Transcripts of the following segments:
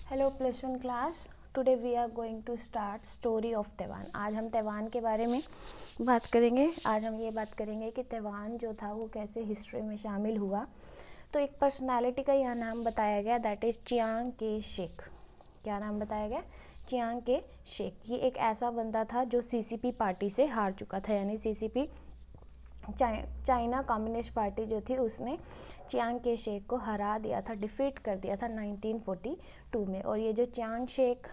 Hello +1 class. Today we are going to start story of Taiwan. आज हम Taiwan के बारे में बात करेंगे। आज हम ये बात करेंगे कि तैवान जो था वो कैसे हिस्ट्री में शामिल हुआ। तो एक पर्सनालिटी का यहाँ नाम बताया गया, दैट इज़ चियांग के शेक। क्या नाम बताया गया? चियांग के शेक। ये एक ऐसा बंदा था जो सीसीपी पार्टी से हार चुका था, यानी सीसीपी चाइना कम्युनिस्ट पार्टी जो थी उसने चियांग के शेक को हरा दिया था, डिफीट कर दिया था 1942 में। और ये जो चियांग शेक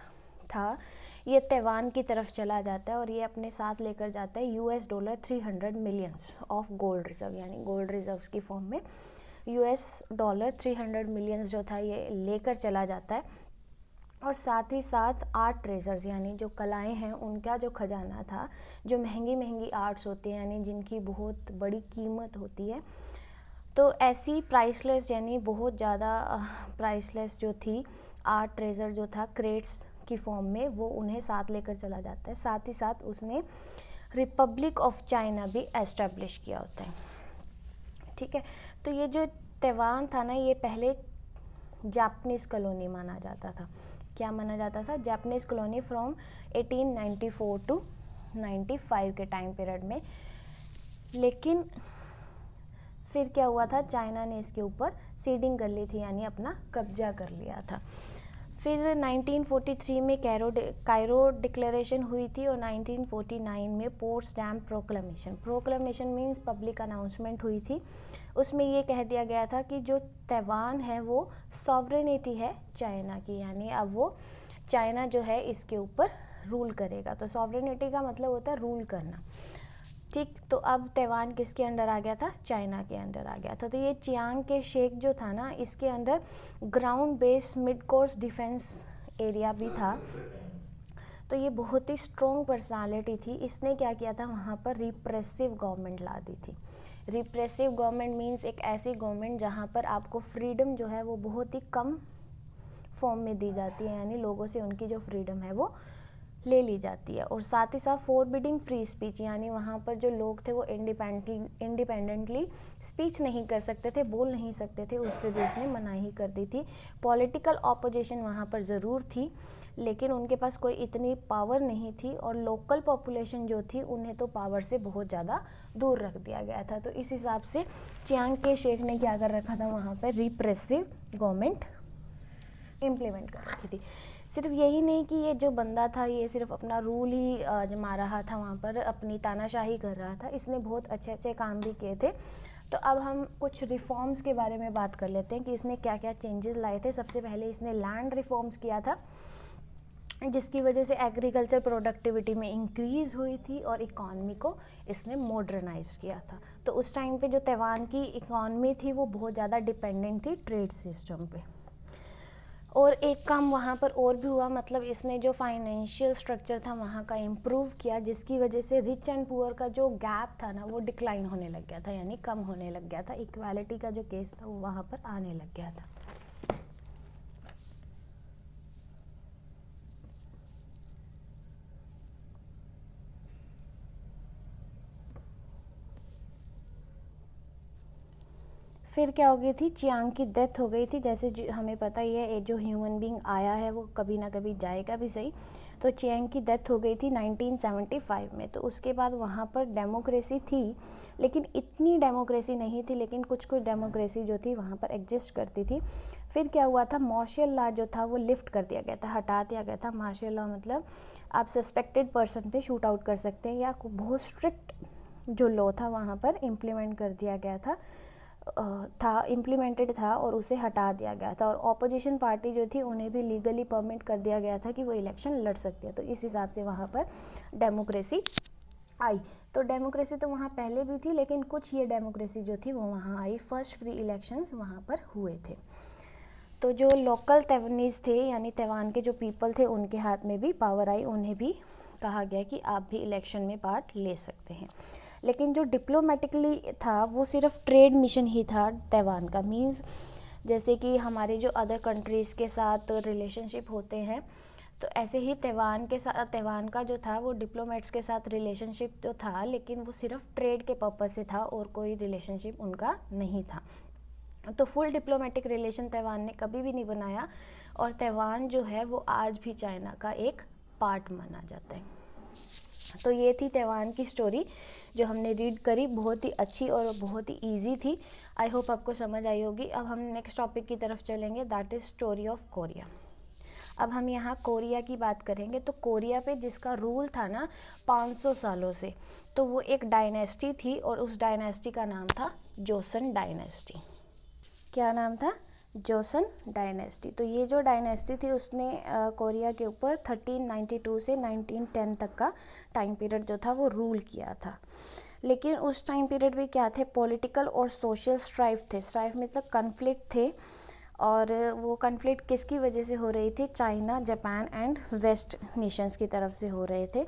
था ये तैवान की तरफ चला जाता है और ये अपने साथ लेकर जाता है $300 मिलियंस ऑफ गोल्ड रिजर्व, यानी गोल्ड रिजर्व्स की फॉर्म में $300 मिलियंस जो था ये लेकर चला जाता है। और साथ ही साथ आर्ट ट्रेजर्स, यानी जो कलाएं हैं उनका जो खजाना था, जो महंगी महंगी आर्ट्स होती हैं यानी जिनकी बहुत बड़ी कीमत होती है, तो ऐसी प्राइसलेस यानी बहुत ज़्यादा प्राइसलेस जो थी आर्ट ट्रेजर जो था क्रेट्स की फॉर्म में, वो उन्हें साथ लेकर चला जाता है। साथ ही साथ उसने रिपब्लिक ऑफ चाइना भी एस्टेब्लिश किया होता है। ठीक है, तो ये जो तैवान था ना, ये पहले जापानीज़ कॉलोनी माना जाता था। क्या माना जाता था? जापानीज़ कॉलोनी फ्रॉम 1894 टू 95 के टाइम पीरियड में। लेकिन फिर क्या हुआ था, चाइना ने इसके ऊपर सीडिंग कर ली थी, यानी अपना कब्जा कर लिया था। फिर 1943 में कायरो डिक्लेरेशन हुई थी और 1949 में Potsdam proclamation means public announcement हुई थी। उसमें ये कह दिया गया था कि जो तैवान है वो सॉवरेनिटी है चाइना की, यानी अब वो चाइना जो है इसके ऊपर रूल करेगा। तो सॉवरेनिटी का मतलब होता है रूल करना। ठीक, तो अब तैवान किसके अंडर आ गया था? चाइना के अंडर आ गया था। तो ये चियांग के शेक जो था ना, इसके अंदर ground based mid course defence area भी था। तो ये बहुत ही स्ट्रॉन्ग पर्सनालिटी थी। इसने क्या किया था, वहाँ पर रिप्रेसिव गवर्नमेंट ला दी थी। रिप्रेसिव गवर्नमेंट मीन्स एक ऐसी गवर्नमेंट जहाँ पर आपको फ्रीडम जो है वो बहुत ही कम फॉर्म में दी जाती है, यानी लोगों से उनकी जो फ्रीडम है वो ले ली जाती है। और साथ ही साथ फॉरबिडिंग फ्री स्पीच, यानी वहाँ पर जो लोग थे वो इंडिपेंडेंटली स्पीच नहीं कर सकते थे, बोल नहीं सकते थे, उस पर भी उसने मनाही कर दी थी। पॉलिटिकल ऑपोजिशन वहाँ पर ज़रूर थी, लेकिन उनके पास कोई इतनी पावर नहीं थी। और लोकल पॉपुलेशन जो थी उन्हें तो पावर से बहुत ज़्यादा दूर रख दिया गया था। तो इस हिसाब से चियांग के शेक ने क्या कर रखा था, वहाँ पर रिप्रेसिव गवर्नमेंट इम्प्लीमेंट कर रखी थी। सिर्फ यही नहीं कि ये जो बंदा था ये सिर्फ अपना रूल ही जमा रहा था, वहाँ पर अपनी तानाशाही कर रहा था, इसने बहुत अच्छे अच्छे काम भी किए थे। तो अब हम कुछ रिफॉर्म्स के बारे में बात कर लेते हैं कि इसने क्या क्या चेंजेस लाए थे। सबसे पहले इसने लैंड रिफॉर्म्स किया था, जिसकी वजह से एग्रीकल्चर प्रोडक्टिविटी में इंक्रीज़ हुई थी और इकॉनमी को इसने मॉडर्नाइज किया था। तो उस टाइम पे जो तैवान की इकॉनमी थी वो बहुत ज़्यादा डिपेंडेंट थी ट्रेड सिस्टम पे। और एक काम वहाँ पर और भी हुआ, मतलब इसने जो फाइनेंशियल स्ट्रक्चर था वहाँ का इम्प्रूव किया, जिसकी वजह से रिच एंड पुअर का जो गैप था ना वो डिक्लाइन होने लग गया था, यानी कम होने लग गया था। इक्वालिटी का जो केस था वो वहाँ पर आने लग गया था। फिर क्या हो गई थी, चियांग की डेथ हो गई थी। जैसे हमें पता ही है जो ह्यूमन बीइंग आया है वो कभी ना कभी जाएगा भी सही। तो चियांग की डेथ हो गई थी 1975 में। तो उसके बाद वहाँ पर डेमोक्रेसी थी, लेकिन इतनी डेमोक्रेसी नहीं थी, लेकिन कुछ कुछ डेमोक्रेसी जो थी वहाँ पर एग्जिस्ट करती थी। फिर क्या हुआ था, मार्शल लॉ जो था वो लिफ्ट कर दिया गया था, हटा दिया गया था। मार्शल लॉ मतलब आप सस्पेक्टेड पर्सन पे शूट आउट कर सकते हैं, या बहुत स्ट्रिक्ट जो लॉ था वहाँ पर इम्प्लीमेंट कर दिया गया था इम्प्लीमेंटेड था और उसे हटा दिया गया था। और ऑपोजिशन पार्टी जो थी उन्हें भी लीगली परमिट कर दिया गया था कि वो इलेक्शन लड़ सकती है। तो इस हिसाब से वहाँ पर डेमोक्रेसी आई। तो डेमोक्रेसी तो वहाँ पहले भी थी, लेकिन कुछ ये डेमोक्रेसी जो थी वो वहाँ आई। फर्स्ट फ्री इलेक्शंस वहाँ पर हुए थे। तो जो लोकल तैवानीज़ थे, यानी तैवान के जो पीपल थे, उनके हाथ में भी पावर आई, उन्हें भी कहा गया कि आप भी इलेक्शन में पार्ट ले सकते हैं। लेकिन जो डिप्लोमेटिकली था वो सिर्फ ट्रेड मिशन ही था तैवान का। मींस जैसे कि हमारे जो अदर कंट्रीज़ के साथ रिलेशनशिप होते हैं, तो ऐसे ही तैवान का जो था वो डिप्लोमेट्स के साथ रिलेशनशिप तो था, लेकिन वो सिर्फ ट्रेड के पर्पज़ से था और कोई रिलेशनशिप उनका नहीं था। तो फुल डिप्लोमेटिक रिलेशन ताइवान ने कभी भी नहीं बनाया, और ताइवान जो है वो आज भी चाइना का एक पार्ट माना जाता है। तो ये थी ताइवान की स्टोरी जो हमने रीड करी, बहुत ही अच्छी और बहुत ही इजी थी। आई होप आपको समझ आई होगी। अब हम नेक्स्ट टॉपिक की तरफ चलेंगे, that is story of Korea. अब हम यहाँ कोरिया की बात करेंगे। तो कोरिया पे जिसका रूल था ना 500 सालों से, तो वो एक डायनेस्टी थी, और उस डायनेस्टी का नाम था जोसन डायनेस्टी। क्या नाम था? Jason dynasty. तो ये जो डायनेस्टी थी उसने कोरिया के ऊपर 1392 से 1910 तक का टाइम पीरियड जो था वो रूल किया था। लेकिन उस टाइम पीरियड में क्या थे, पॉलिटिकल और सोशल स्ट्राइफ थे। स्ट्राइफ मतलब कन्फ्लिक्ट थे, और वो कन्फ्लिक्ट किसकी वजह से हो रही थी? China, Japan and west nations की तरफ से हो रहे थे।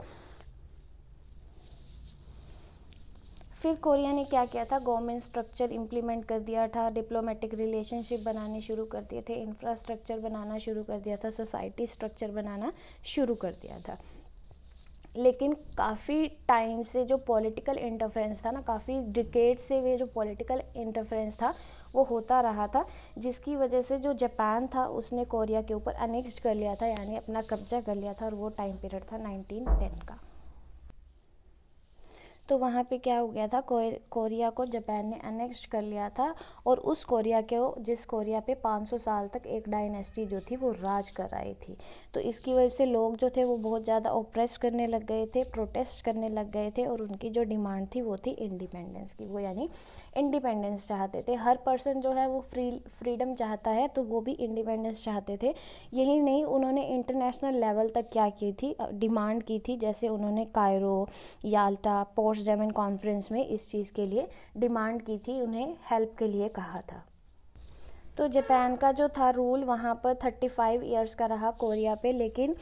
फिर कोरिया ने क्या किया था, गवर्नमेंट स्ट्रक्चर इम्प्लीमेंट कर दिया था, डिप्लोमेटिक रिलेशनशिप बनाने शुरू कर दिए थे, इंफ्रास्ट्रक्चर बनाना शुरू कर दिया था, सोसाइटी स्ट्रक्चर बनाना शुरू कर दिया था। लेकिन काफ़ी टाइम से जो पॉलिटिकल इंटरफेरेंस था ना, काफ़ी डिकेड से वे जो पॉलिटिकल इंटरफेरेंस था वो होता रहा था, जिसकी वजह से जो जापान था उसने कोरिया के ऊपर अनेक्स्ड कर लिया था, यानी अपना कब्जा कर लिया था, और वो टाइम पीरियड था 1910 का। तो वहाँ पे क्या हो गया था, कोरिया को जापान ने अनेक्स्ड कर लिया था, और उस कोरिया के जिस कोरिया पे 500 साल तक एक डायनेस्टी जो थी वो राज कर रही थी। तो इसकी वजह से लोग जो थे वो बहुत ज़्यादा ओप्रेस करने लग गए थे, प्रोटेस्ट करने लग गए थे, और उनकी जो डिमांड थी वो थी इंडिपेंडेंस की। वो यानी इंडिपेंडेंस चाहते थे। हर पर्सन जो है वो फ्रीडम चाहता है, तो वो भी इंडिपेंडेंस चाहते थे। यही नहीं, उन्होंने इंटरनेशनल लेवल तक क्या की थी, डिमांड की थी। जैसे उन्होंने कायरो, याल्टा, पोट्सडाम कॉन्फ्रेंस में इस चीज़ के लिए डिमांड की थी, उन्हें हेल्प के लिए कहा था। तो जापान का जो था रूल वहाँ पर 35 ईयर्स का रहा कोरिया पे, लेकिन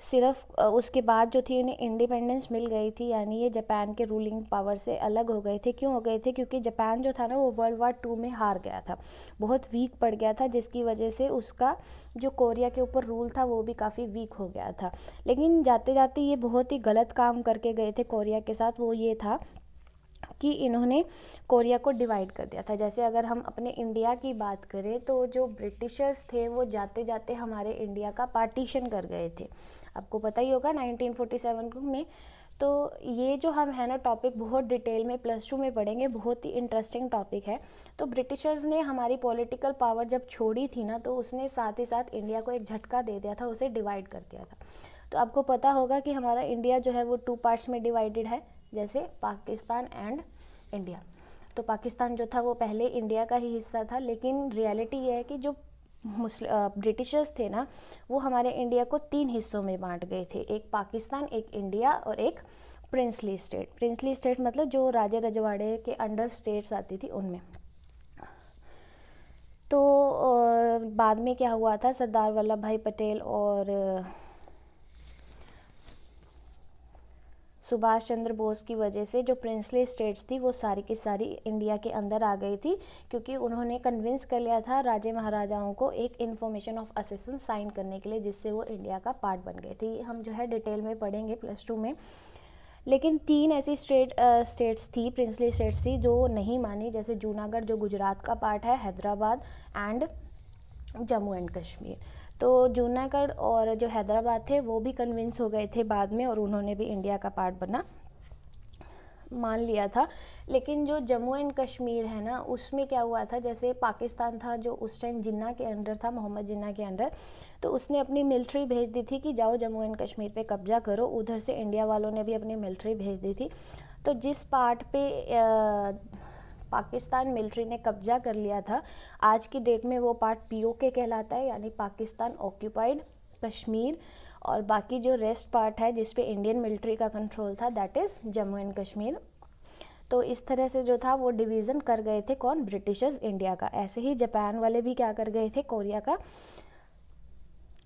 सिर्फ उसके बाद जो थी उन्हें इंडिपेंडेंस मिल गई थी, यानी ये जापान के रूलिंग पावर से अलग हो गए थे। क्यों हो गए थे? क्योंकि जापान जो था ना वो वर्ल्ड वार 2 में हार गया था, बहुत वीक पड़ गया था, जिसकी वजह से उसका जो कोरिया के ऊपर रूल था वो भी काफ़ी वीक हो गया था। लेकिन जाते जाते ये बहुत ही गलत काम करके गए थे कोरिया के साथ। वो ये था कि इन्होंने कोरिया को डिवाइड कर दिया था। जैसे अगर हम अपने इंडिया की बात करें, तो जो ब्रिटिशर्स थे वो जाते जाते हमारे इंडिया का पार्टीशन कर गए थे। आपको पता ही होगा 1947 में। तो ये जो हम है ना टॉपिक बहुत डिटेल में +2 में पढ़ेंगे, बहुत ही इंटरेस्टिंग टॉपिक है। तो ब्रिटिशर्स ने हमारी पॉलिटिकल पावर जब छोड़ी थी ना, तो उसने साथ ही साथ इंडिया को एक झटका दे दिया था, उसे डिवाइड कर दिया था। तो आपको पता होगा कि हमारा इंडिया जो है वो 2 पार्ट्स में डिवाइडेड है, जैसे पाकिस्तान एंड इंडिया। तो पाकिस्तान जो था वो पहले इंडिया का ही हिस्सा था, लेकिन रियलिटी ये है कि जो ब्रिटिशर्स थे ना वो हमारे इंडिया को 3 हिस्सों में बांट गए थे, एक पाकिस्तान, एक इंडिया और एक प्रिंसली स्टेट। प्रिंसली स्टेट मतलब जो राजे रजवाड़े के अंडर स्टेट्स आती थी उनमें। तो बाद में क्या हुआ था, सरदार वल्लभ भाई पटेल और सुभाष चंद्र बोस की वजह से जो प्रिंसली स्टेट्स थी वो सारी की सारी इंडिया के अंदर आ गई थी, क्योंकि उन्होंने कन्विंस कर लिया था राजे महाराजाओं को एक इन्फॉर्मेशन ऑफ असेसन साइन करने के लिए, जिससे वो इंडिया का पार्ट बन गए थे। हम जो है डिटेल में पढ़ेंगे +2 में। लेकिन 3 ऐसी स्टेट्स थी, प्रिंसली स्टेट्स थी, जो नहीं मानी, जैसे जूनागढ़ जो गुजरात का पार्ट है, हैदराबाद एंड जम्मू एंड कश्मीर। तो जूनागढ़ और जो हैदराबाद थे वो भी कन्विंस हो गए थे बाद में, और उन्होंने भी इंडिया का पार्ट बनना मान लिया था। लेकिन जो जम्मू एंड कश्मीर है ना, उसमें क्या हुआ था, जैसे पाकिस्तान था जो उस टाइम जिन्ना के अंडर था, मोहम्मद जिन्ना के अंडर, तो उसने अपनी मिलिट्री भेज दी थी कि जाओ जम्मू एंड कश्मीर पे कब्जा करो। उधर से इंडिया वालों ने भी अपनी मिलिट्री भेज दी थी। तो जिस पार्ट पे पाकिस्तान मिलिट्री ने कब्जा कर लिया था, आज की डेट में वो पार्ट POK कहलाता है, यानी पाकिस्तान ऑक्यूपाइड कश्मीर। और बाकी जो रेस्ट पार्ट है जिस पे इंडियन मिलिट्री का कंट्रोल था, that is Jammu and Kashmir. तो इस तरह से जो था वो डिवीज़न कर गए थे कौन, ब्रिटिशर्स इंडिया का। ऐसे ही जापान वाले भी क्या कर गए थे, कोरिया का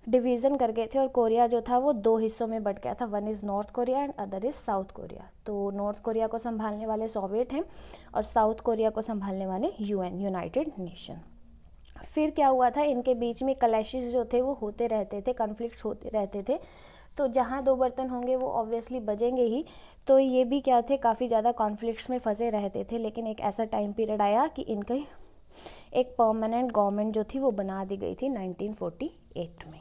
डिवीज़न कर गए थे, और कोरिया जो था वो 2 हिस्सों में बट गया था, one is north Korea and other is south Korea. तो नॉर्थ कोरिया को संभालने वाले सोवियत हैं, और साउथ कोरिया को संभालने वाले UN, यूनाइटेड नेशन। फिर क्या हुआ था, इनके बीच में क्लैशेस जो थे वो होते रहते थे, कॉन्फ्लिक्ट्स होते रहते थे। तो जहाँ 2 बर्तन होंगे वो ऑब्वियसली बजेंगे ही। तो ये भी क्या थे, काफ़ी ज़्यादा कॉन्फ्लिक्ट्स में फंसे रहते थे। लेकिन एक ऐसा टाइम पीरियड आया कि इनके एक परमानेंट गवर्नमेंट जो थी वो बना दी गई थी 1948 में।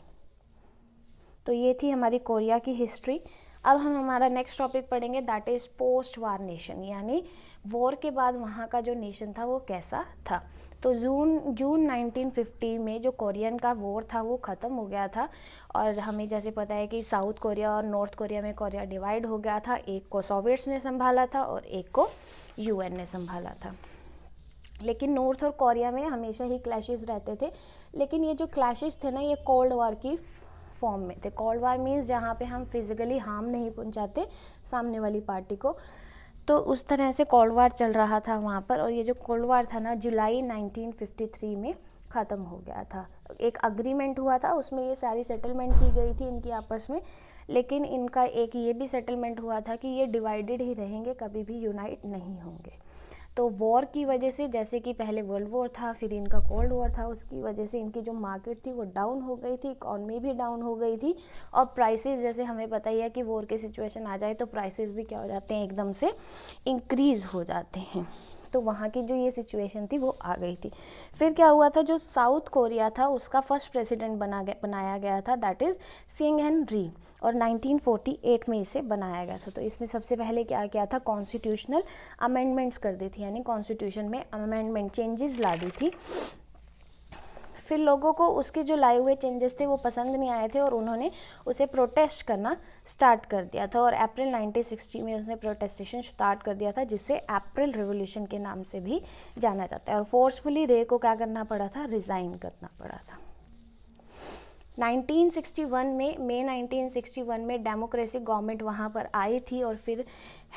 तो ये थी हमारी कोरिया की हिस्ट्री। अब हम हमारा नेक्स्ट टॉपिक पढ़ेंगे, that is post war nation, यानी वॉर के बाद वहाँ का जो नेशन था वो कैसा था। तो जून 1950 में जो कोरियन का वॉर था वो ख़त्म हो गया था, और हमें जैसे पता है कि साउथ कोरिया और नॉर्थ कोरिया में कोरिया डिवाइड हो गया था। एक को सोवियट्स ने संभाला था और एक को यूएन ने संभाला था। लेकिन नॉर्थ और कोरिया में हमेशा ही क्लैशेस रहते थे, लेकिन ये जो क्लैशेस थे ना, ये कोल्ड वॉर की फॉर्म में थे। कोल्ड वॉर मीन्स जहाँ पे हम फिजिकली हार्म नहीं पहुँचाते सामने वाली पार्टी को, तो उस तरह से कोल्ड वॉर चल रहा था वहाँ पर। और ये जो कोल्ड वॉर था ना, जुलाई 1953 में ख़त्म हो गया था। एक अग्रीमेंट हुआ था, उसमें ये सारी सेटलमेंट की गई थी इनकी आपस में, लेकिन इनका एक ये भी सेटलमेंट हुआ था कि ये डिवाइडेड ही रहेंगे, कभी भी यूनाइट नहीं होंगे। तो वॉर की वजह से, जैसे कि पहले वर्ल्ड वॉर था, फिर इनका कोल्ड वॉर था, उसकी वजह से इनकी जो मार्केट थी वो डाउन हो गई थी, इकॉनमी भी डाउन हो गई थी, और प्राइसेस, जैसे हमें पता ही है कि वॉर की सिचुएशन आ जाए तो प्राइसेस भी क्या हो जाते हैं, एकदम से इंक्रीज़ हो जाते हैं। तो वहाँ की जो ये सिचुएशन थी वो आ गई थी। फिर क्या हुआ था, जो साउथ कोरिया था उसका फर्स्ट प्रेसिडेंट बनाया गया था, दैट इज़ सिंग हैन री, और 1948 में इसे बनाया गया था। तो इसने सबसे पहले क्या किया था, कॉन्स्टिट्यूशनल अमेंडमेंट्स कर दी थी, यानी कॉन्स्टिट्यूशन में अमेंडमेंट चेंजेस ला दी थी। फिर लोगों को उसके जो लाए हुए चेंजेस थे वो पसंद नहीं आए थे, और उन्होंने उसे प्रोटेस्ट करना स्टार्ट कर दिया था, और अप्रैल 1960 में उसने प्रोटेस्टेशन स्टार्ट कर दिया था, जिसे अप्रैल रिवॉल्यूशन के नाम से भी जाना जाता है। और फोर्सफुली रे को क्या करना पड़ा था, रिज़ाइन करना पड़ा था। 1961 में, मई 1961 में डेमोक्रेसी गवर्नमेंट वहाँ पर आई थी, और फिर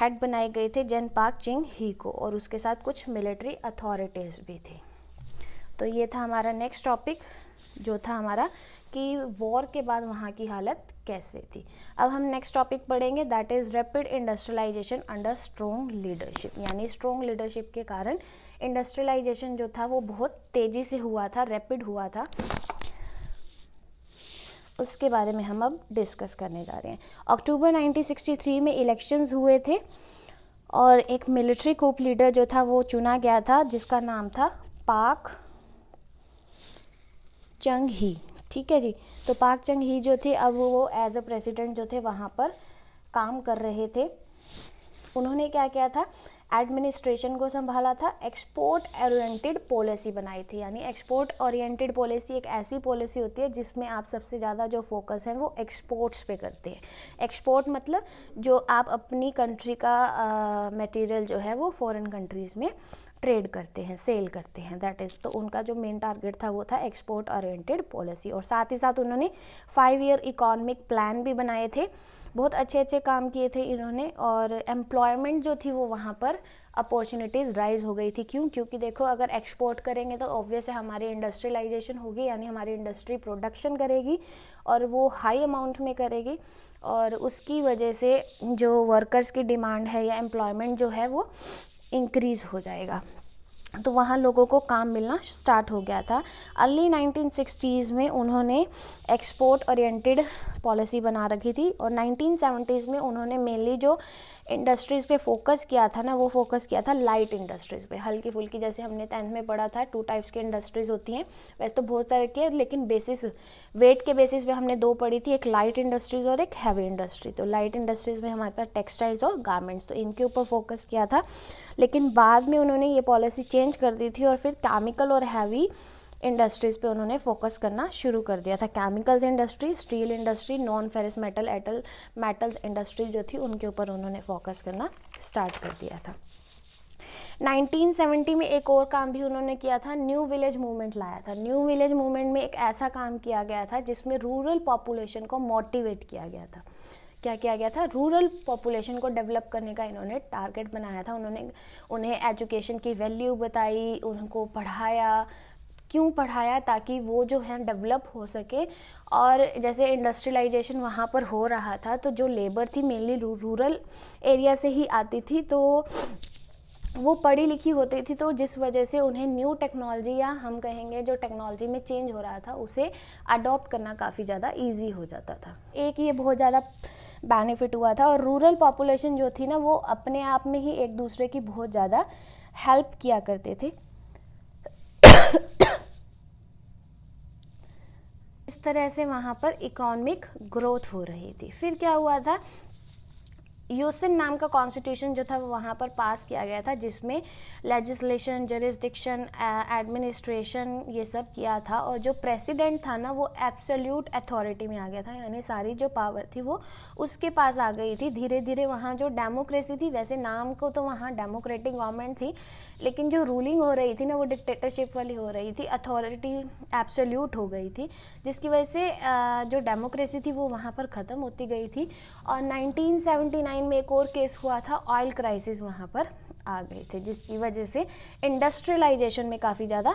हेड बनाए गए थे जन पाक चिंग ही को, और उसके साथ कुछ मिलिट्री अथॉरिटीज़ भी थे। तो ये था हमारा नेक्स्ट टॉपिक, जो था हमारा कि वॉर के बाद वहाँ की हालत कैसे थी। अब हम नेक्स्ट टॉपिक पढ़ेंगे, that is rapid industrialisation under strong leadership, यानी स्ट्रॉन्ग लीडरशिप के कारण इंडस्ट्रियलाइजेशन जो था वो बहुत तेज़ी से हुआ था, रैपिड हुआ था। उसके बारे में हम अब डिस्कस करने जा रहे हैं। अक्टूबर 1963 में इलेक्शंस हुए थे, और एक मिलिट्री कूप लीडर जो था वो चुना गया था, जिसका नाम था पाक चंग ही। ठीक है जी। तो पाक चंग ही जो थे, अब वो एज अ प्रेसिडेंट जो थे वहाँ पर काम कर रहे थे। उन्होंने क्या किया था, एडमिनिस्ट्रेशन को संभाला था, एक्सपोर्ट ओरिएंटेड पॉलिसी बनाई थी, यानी एक्सपोर्ट ओरिएंटेड पॉलिसी एक ऐसी पॉलिसी होती है जिसमें आप सबसे ज़्यादा जो फोकस है वो एक्सपोर्ट्स पे करते हैं। एक्सपोर्ट मतलब जो आप अपनी कंट्री का मटेरियल जो है वो फॉरेन कंट्रीज़ में ट्रेड करते हैं, सेल करते हैं, दैट इज़। तो उनका जो मेन टारगेट था वो था एक्सपोर्ट ओरिएंटेड पॉलिसी, और साथ ही साथ उन्होंने 5 ईयर इकोनॉमिक प्लान भी बनाए थे। बहुत अच्छे अच्छे काम किए थे इन्होंने, और एम्प्लॉयमेंट जो थी वो वहाँ पर अपॉर्चुनिटीज़ राइज हो गई थी। क्यों? क्योंकि देखो, अगर एक्सपोर्ट करेंगे तो ऑब्वियस है हमारी इंडस्ट्रियलाइजेशन होगी, यानी हमारी इंडस्ट्री प्रोडक्शन करेगी, और वो हाई अमाउंट में करेगी, और उसकी वजह से जो वर्कर्स की डिमांड है या एम्प्लॉयमेंट जो है वो इंक्रीज़ हो जाएगा। तो वहाँ लोगों को काम मिलना स्टार्ट हो गया था। अर्ली 1960s में उन्होंने एक्सपोर्ट ओरिएंटेड पॉलिसी बना रखी थी, और 1970s में उन्होंने मेनली जो इंडस्ट्रीज़ पे फोकस किया था ना, वो फोकस किया था लाइट इंडस्ट्रीज़ पे, हल्की फुल्की। जैसे हमने 10th में पढ़ा था 2 टाइप्स की इंडस्ट्रीज़ होती हैं, वैसे तो बहुत तरह की है, लेकिन बेसिस वेट के बेसिस पे हमने 2 पढ़ी थी, एक लाइट इंडस्ट्रीज़ और एक हैवी इंडस्ट्री। तो लाइट इंडस्ट्रीज़ में हमारे पास टेक्सटाइल्स और गारमेंट्स, तो इनके ऊपर फोकस किया था। लेकिन बाद में उन्होंने ये पॉलिसी चेंज कर दी थी, और फिर केमिकल और हैवी इंडस्ट्रीज़ पे उन्होंने फोकस करना शुरू कर दिया था। Chemicals industry, steel industry, non ferrous metals industry जो थी उनके ऊपर उन्होंने फोकस करना स्टार्ट कर दिया था। 1970 में एक और काम भी उन्होंने किया था, न्यू विलेज मूवमेंट लाया था। न्यू विलेज मूवमेंट में एक ऐसा काम किया गया था जिसमें रूरल पॉपुलेशन को मोटिवेट किया गया था। क्या किया गया था? रूरल पॉपुलेशन को डेवलप करने का इन्होंने टारगेट बनाया था। उन्होंने उन्हें एजुकेशन की वैल्यू बताई, उनको पढ़ाया। क्यों पढ़ाया? ताकि वो जो है डेवलप हो सके। और जैसे इंडस्ट्रियलाइजेशन वहाँ पर हो रहा था, तो जो लेबर थी मेनली रूरल एरिया से ही आती थी, तो वो पढ़ी लिखी होती थी, तो जिस वजह से उन्हें न्यू टेक्नोलॉजी, या हम कहेंगे जो टेक्नोलॉजी में चेंज हो रहा था, उसे अडॉप्ट करना काफ़ी ज़्यादा ईजी हो जाता था। एक ये बहुत ज़्यादा बेनिफिट हुआ था। और रूरल पॉपुलेशन जो थी ना, वो अपने आप में ही एक दूसरे की बहुत ज़्यादा हेल्प किया करते थे। इस तरह से वहाँ पर इकोनॉमिक ग्रोथ हो रही थी। फिर क्या हुआ था, यूसिन नाम का कॉन्स्टिट्यूशन जो था वो वहाँ पर पास किया गया था, जिसमें लेजिस्लेशन, जरिस्डिक्शन, एडमिनिस्ट्रेशन ये सब किया था। और जो प्रेसिडेंट था ना वो एब्सोल्यूट अथॉरिटी में आ गया था, यानी सारी जो पावर थी वो उसके पास आ गई थी। धीरे धीरे वहाँ जो डेमोक्रेसी थी, वैसे नाम को तो वहाँ डेमोक्रेटिक गवर्नमेंट थी, लेकिन जो रूलिंग हो रही थी ना वो डिक्टेटरशिप वाली हो रही थी, अथॉरिटी एब्सोल्यूट हो गई थी, जिसकी वजह से जो डेमोक्रेसी थी वो वहाँ पर ख़त्म होती गई थी। और 1979 में एक और केस हुआ था, ऑयल क्राइसिस वहाँ पर आ गए थे, जिसकी वजह से इंडस्ट्रियलाइजेशन में काफ़ी ज़्यादा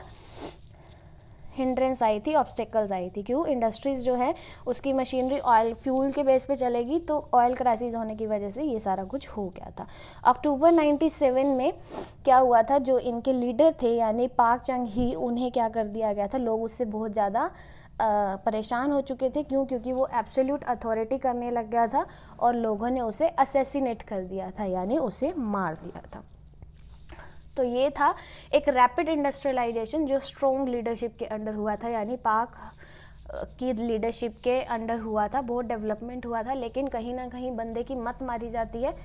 हिंड्रेंस आई थी, ऑब्स्टेकल्स आई थी। क्यों, इंडस्ट्रीज़ जो है उसकी मशीनरी ऑयल फ्यूल के बेस पे चलेगी, तो ऑयल क्राइसिस होने की वजह से ये सारा कुछ हो गया था। अक्टूबर 97 में क्या हुआ था, जो इनके लीडर थे यानी पाक चंग ही, उन्हें क्या कर दिया गया था, लोग उससे बहुत ज़्यादा परेशान हो चुके थे। क्यों, क्योंकि वो एब्सोल्यूट अथॉरिटी करने लग गया था और लोगों ने उसे असैसिनेट कर दिया था, यानी उसे मार दिया था। तो ये था एक रैपिड इंडस्ट्रियलाइजेशन जो स्ट्रॉन्ग लीडरशिप के अंडर हुआ था, यानी पाक की लीडरशिप के अंडर हुआ था। बहुत डेवलपमेंट हुआ था, लेकिन कहीं ना कहीं बंदे की मत मारी जाती है,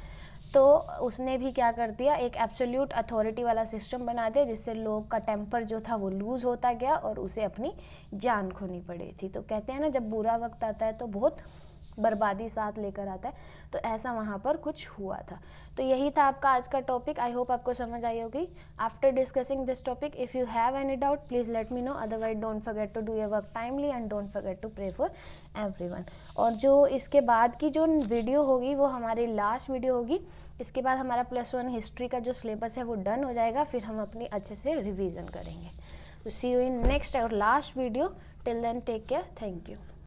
तो उसने भी क्या कर दिया, एक एब्सोल्यूट अथॉरिटी वाला सिस्टम बना दिया, जिससे लोग का टेम्पर जो था वो लूज़ होता गया और उसे अपनी जान खोनी पड़ी थी। तो कहते हैं ना, जब बुरा वक्त आता है तो बहुत बर्बादी साथ लेकर आता है, तो ऐसा वहाँ पर कुछ हुआ था। तो यही था आपका आज का टॉपिक। आई होप आपको समझ आई होगी। After discussing this topic, if you have any doubt please let me know, otherwise don't forget to do your work timely and don't forget to pray for everyone. और जो इसके बाद की जो वीडियो होगी वो हमारी लास्ट वीडियो होगी। इसके बाद हमारा +1 हिस्ट्री का जो सिलेबस है वो डन हो जाएगा, फिर हम अपनी अच्छे से रिवीजन करेंगे। तो सी यू इन नेक्स्ट और last video. Till then take care, thank you.